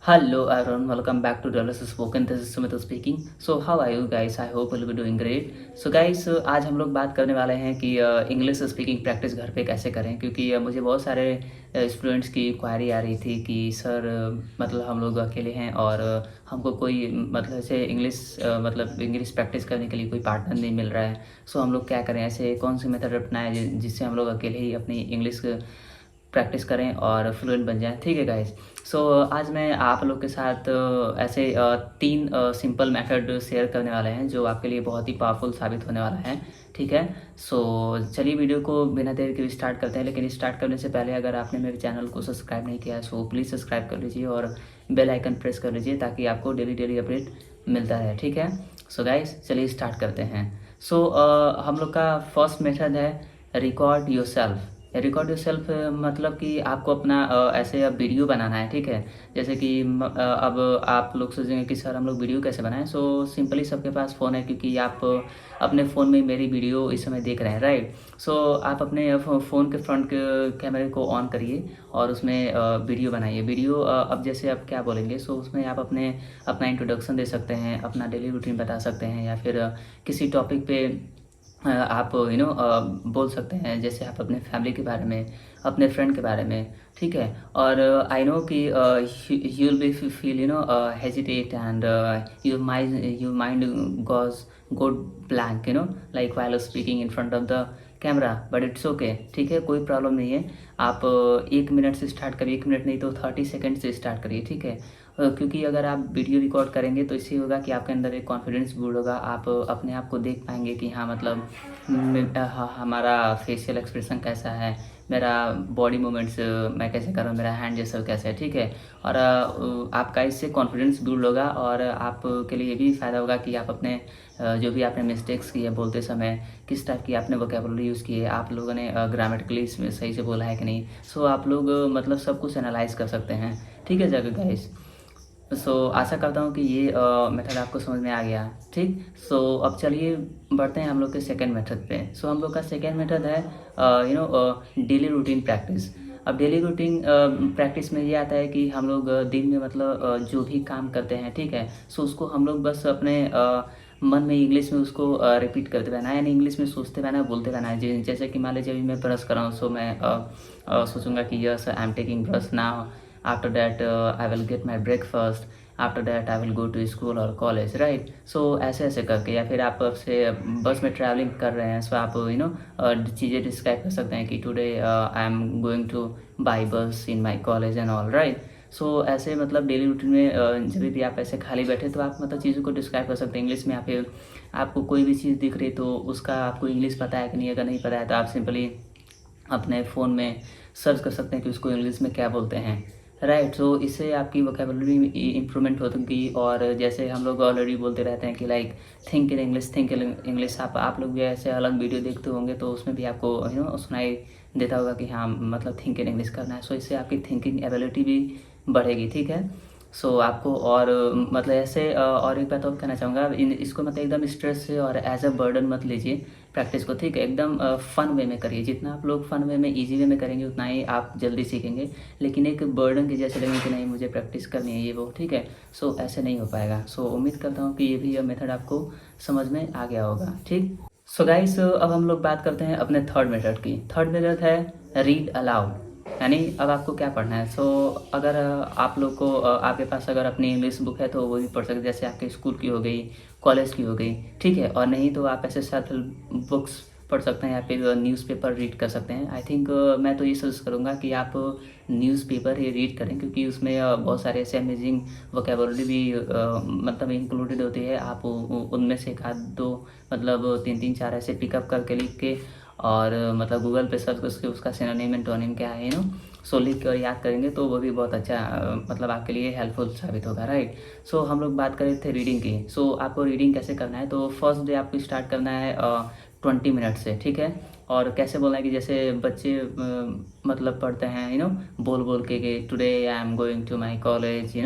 Hello everyone, welcome back to Dollars Spoken. This is Sumit speaking. So how are you guys? I hope you'll be doing great. So guys, आज हम लोग बात करने वाले हैं कि इंग्लिश स्पीकिंग प्रैक्टिस घर पे कैसे करें, क्योंकि मुझे बहुत सारे स्टूडेंट्स की क्वारी आ रही थी कि सर मतलब हम लोग अकेले हैं और हमको कोई मतलब ऐसे मतलब इंग्लिश प्रैक्टिस करने के लिए कोई पार्टनर नहीं मिल रहा है। सो हम लोग क्या करें, ऐसे कौन सी मेथड अपनाएं जिससे हम लोग अकेले ही अपनी इंग्लिश प्रैक्टिस करें और फ्लुएंट बन जाएं। ठीक है गाइस। सो आज मैं आप लोग के साथ ऐसे 3 सिंपल मेथड शेयर करने वाले हैं जो आपके लिए बहुत ही पावरफुल साबित होने वाला है। ठीक है। सो चलिए वीडियो को बिना देर के स्टार्ट करते हैं, लेकिन स्टार्ट करने से पहले अगर आपने मेरे चैनल को सब्सक्राइब नहीं किया है सो प्लीज़ सब्सक्राइब कर लीजिए और बेल आइकन प्रेस कर लीजिए ताकि आपको डेली अपडेट मिलता रहे। ठीक है। सो गाइस चलिए स्टार्ट करते हैं। सो हम लोग का फर्स्ट मेथड है रिकॉर्ड योरसेल्फ। रिकॉर्ड योरसेल्फ मतलब कि आपको अपना ऐसे अब वीडियो बनाना है। ठीक है। जैसे कि अब आप लोग सोचेंगे कि सर हम लोग वीडियो कैसे बनाएं। सो सिंपली सबके पास फ़ोन है, क्योंकि आप अपने फ़ोन में मेरी वीडियो इस समय देख रहे हैं, राइट। सो आप अपने फ़ोन के फ्रंट के कैमरे को ऑन करिए और उसमें वीडियो बनाइए। वीडियो अब जैसे आप क्या बोलेंगे, सो उसमें आप अपना इंट्रोडक्शन दे सकते हैं, अपना डेली रूटीन बता सकते हैं, या फिर किसी टॉपिक पे आप बोल सकते हैं, जैसे आप अपने फैमिली के बारे में, अपने फ्रेंड के बारे में। ठीक है। और आई नो कि you will be feel hesitate and your mind go blank, like while speaking in front of the camera, but it's okay. ठीक है, कोई प्रॉब्लम नहीं है। आप 1 मिनट से स्टार्ट करिए, 1 मिनट नहीं तो 30 सेकेंड से स्टार्ट करिए। ठीक है। क्योंकि अगर आप वीडियो रिकॉर्ड करेंगे तो इससे होगा कि आपके अंदर एक कॉन्फिडेंस बिल्ड होगा। आप अपने आप को देख पाएंगे कि हाँ मतलब हमारा फेशियल एक्सप्रेशन कैसा है, मेरा बॉडी मूवमेंट्स मैं कैसे कर रहा हूँ, मेरा हैंड जेस्चर कैसे है। ठीक है। और आपका इससे कॉन्फिडेंस बिल्ड होगा और आपके लिए ये भी फ़ायदा होगा कि आप अपने जो भी आपने मिस्टेक्स की है बोलते समय, किस टाइप की आपने वोकैबुलरी यूज़ की है, आप लोगों ने ग्रामेटिकली इसमें सही से बोला है कि नहीं। सो आप लोग मतलब सब कुछ एनालाइज कर सकते हैं। ठीक है जगह गाइस। सो आशा करता हूँ कि ये मेथड आपको समझ में आ गया। ठीक। सो अब चलिए बढ़ते हैं हम लोग के सेकेंड मेथड पे। सो हम लोग का सेकेंड मेथड है डेली रूटीन प्रैक्टिस। अब डेली रूटीन प्रैक्टिस में ये आता है कि हम लोग दिन में मतलब जो भी काम करते हैं, ठीक है, सो उसको हम लोग बस अपने मन में इंग्लिश में उसको रिपीट करते रहना है, यानी इंग्लिश में सोचते रहना है, बोलते रहना है। जैसे कि मान लीजिए अभी मैं ब्रश कर रहा हूँ, सो मैं सोचूंगा कि yes I am taking brush now, after that I will get my breakfast, after that I will go to school or college, right। so ऐसे ऐसे करके, या फिर आप से बस में ट्रैवलिंग कर रहे हैं, सो आप चीज़ें डिस्क्राइब कर सकते हैं कि today I am going to by bus in my college and all, right. So ऐसे मतलब डेली रूटीन में जब भी आप ऐसे खाली बैठे तो आप मतलब चीज़ों को डिस्क्राइब कर सकते हैं इंग्लिश में। या फिर आपको कोई भी चीज़ दिख रही तो उसका आपको इंग्लिश पता है कि नहीं, अगर नहीं पता है तो आप सिंपली अपने फ़ोन में सर्च कर सकते हैं कि उसको इंग्लिश में क्या बोलते हैं, राइट। सो इससे आपकी वोकैबुलरी में इम्प्रूवमेंट होगी। और जैसे हम लोग ऑलरेडी बोलते रहते हैं कि like think in English, think in English. आप लोग भी ऐसे अलग वीडियो देखते होंगे तो उसमें भी आपको सुनाई देता होगा कि हाँ मतलब थिंक इन इंग्लिश करना है। सो इससे आपकी थिंकिंग एबिलिटी भी बढ़ेगी। ठीक है। सो आपको और मतलब ऐसे और एक बात और कहना चाहूँगा, इसको मतलब एकदम स्ट्रेस से और एज अ बर्डन मत लीजिए प्रैक्टिस को। ठीक है। एकदम फ़न वे में करिए। जितना आप लोग फ़न वे में, ईजी वे में करेंगे उतना ही आप जल्दी सीखेंगे। लेकिन एक बर्डन के जैसे लगेंगे कि नहीं मुझे प्रैक्टिस करनी है ये वो, ठीक है, सो ऐसे नहीं हो पाएगा। सो उम्मीद करता हूँ कि ये भी मेथड आपको समझ में आ गया होगा। ठीक। सो गाइस अब हम लोग बात करते हैं अपने थर्ड मेथड की। थर्ड मेथड है रीड अलाउड, यानी अब आपको क्या पढ़ना है। सो अगर आप लोग को आपके पास अगर अपनी इंग्लिश बुक है तो वो भी पढ़ सकते हैं, जैसे आपके स्कूल की हो गई, कॉलेज की हो गई। ठीक है। और नहीं तो आप ऐसे सेल्फ हेल्प बुक्स पढ़ सकते हैं या फिर न्यूज़पेपर रीड कर सकते हैं। आई थिंक मैं तो ये सजेस्ट करूँगा कि आप न्यूज़पेपर ही रीड करें, क्योंकि उसमें बहुत सारे ऐसे अमेजिंग वोकैबुलरी भी मतलब इंक्लूडेड होती है। आप उनमें से एक आध दो मतलब 3-3-4 ऐसे पिकअप करके लिख के और मतलब गूगल पे सर्च करके उसका सिनोनिम एंटोनिम क्या है सो लिख कर याद करेंगे तो वो भी बहुत अच्छा मतलब आपके लिए हेल्पफुल साबित होगा, राइट। सो हम लोग बात कर रहे थे रीडिंग की। सो आपको रीडिंग कैसे करना है, तो फर्स्ट डे आपको स्टार्ट करना है 20 मिनट से। ठीक है। और कैसे बोलना है कि जैसे बच्चे मतलब पढ़ते हैं बोल बोल के कि today I am going to my college,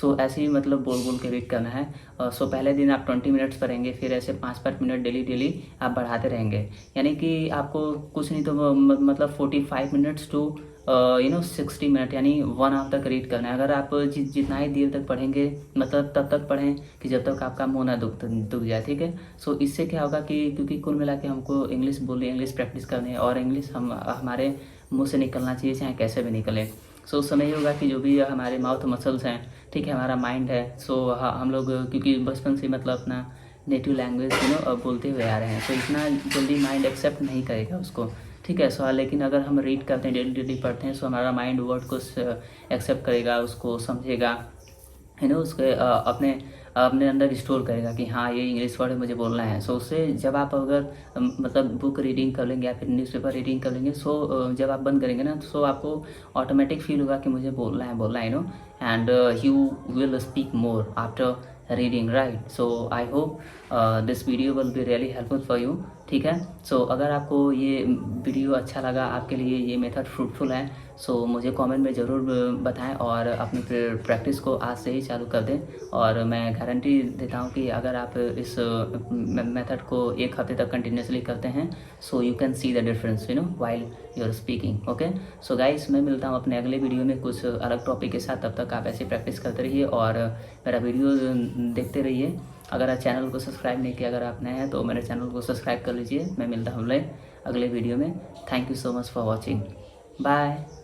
so ऐसे ही मतलब बोल बोल के रीड करना है। सो पहले दिन आप 20 मिनट्स पढ़ेंगे, फिर ऐसे 5-5 मिनट डेली आप बढ़ाते रहेंगे। यानी कि आपको कुछ नहीं तो मतलब 45 minutes to you know 60 minute यानी 1 आवर तक रीड करना है। अगर आप जितना ही देर तक पढ़ेंगे मतलब तब तक पढ़ें कि जब तक आपका मुँह ना दुख जाए, ठीक है। सो इससे क्या होगा कि क्योंकि कुल मिला के हमको इंग्लिश बोलनी, इंग्लिश प्रैक्टिस करनी है और इंग्लिश हमारे मुँह से निकलना चाहिए, चाहे कैसे भी निकले। सो उससे नहीं होगा कि जो भी हमारे माउथ मसल्स हैं, ठीक है, हमारा माइंड है, सो हम लोग क्योंकि बचपन से मतलब अपना नेटिव लैंग्वेज बोलते हुए आ रहे हैं, तो इतना जल्दी माइंड एक्सेप्ट नहीं करेगा उसको, ठीक है। सो लेकिन अगर हम रीड करते हैं, डेली पढ़ते हैं, सो हमारा माइंड वर्ड को एक्सेप्ट करेगा, उसको समझेगा, है ना, उसके अपने अपने अंदर स्टोर करेगा कि हाँ ये इंग्लिश वर्ड मुझे बोलना है। सो उससे जब आप अगर मतलब बुक रीडिंग कर लेंगे या फिर न्यूज़पेपर रीडिंग कर लेंगे, सो जब आप बंद करेंगे ना, सो आपको ऑटोमेटिक फील होगा कि मुझे बोलना है, no, and you will speak more after reading, right. So I hope this video will be really helpful for you, ठीक है। सो अगर आपको ये वीडियो अच्छा लगा, आपके लिए ये मेथड फ्रूटफुल है, सो मुझे कमेंट में ज़रूर बताएं और अपनी प्रैक्टिस को आज से ही चालू कर दें। और मैं गारंटी देता हूं कि अगर आप इस मेथड को 1 हफ्ते तक कंटिन्यूसली करते हैं, so you can see the difference, you know, while you are speaking, okay. So guys, मैं मिलता हूं अपने अगले वीडियो में कुछ अलग टॉपिक के साथ। तब तक आप ऐसे प्रैक्टिस करते रहिए और मेरा वीडियो देखते रहिए। अगर आप चैनल को सब्सक्राइब नहीं किया, अगर आप नए हैं तो मेरे चैनल को सब्सक्राइब कर लीजिए। मैं मिलता हूँ अगले वीडियो में। Thank you so much for watching, bye.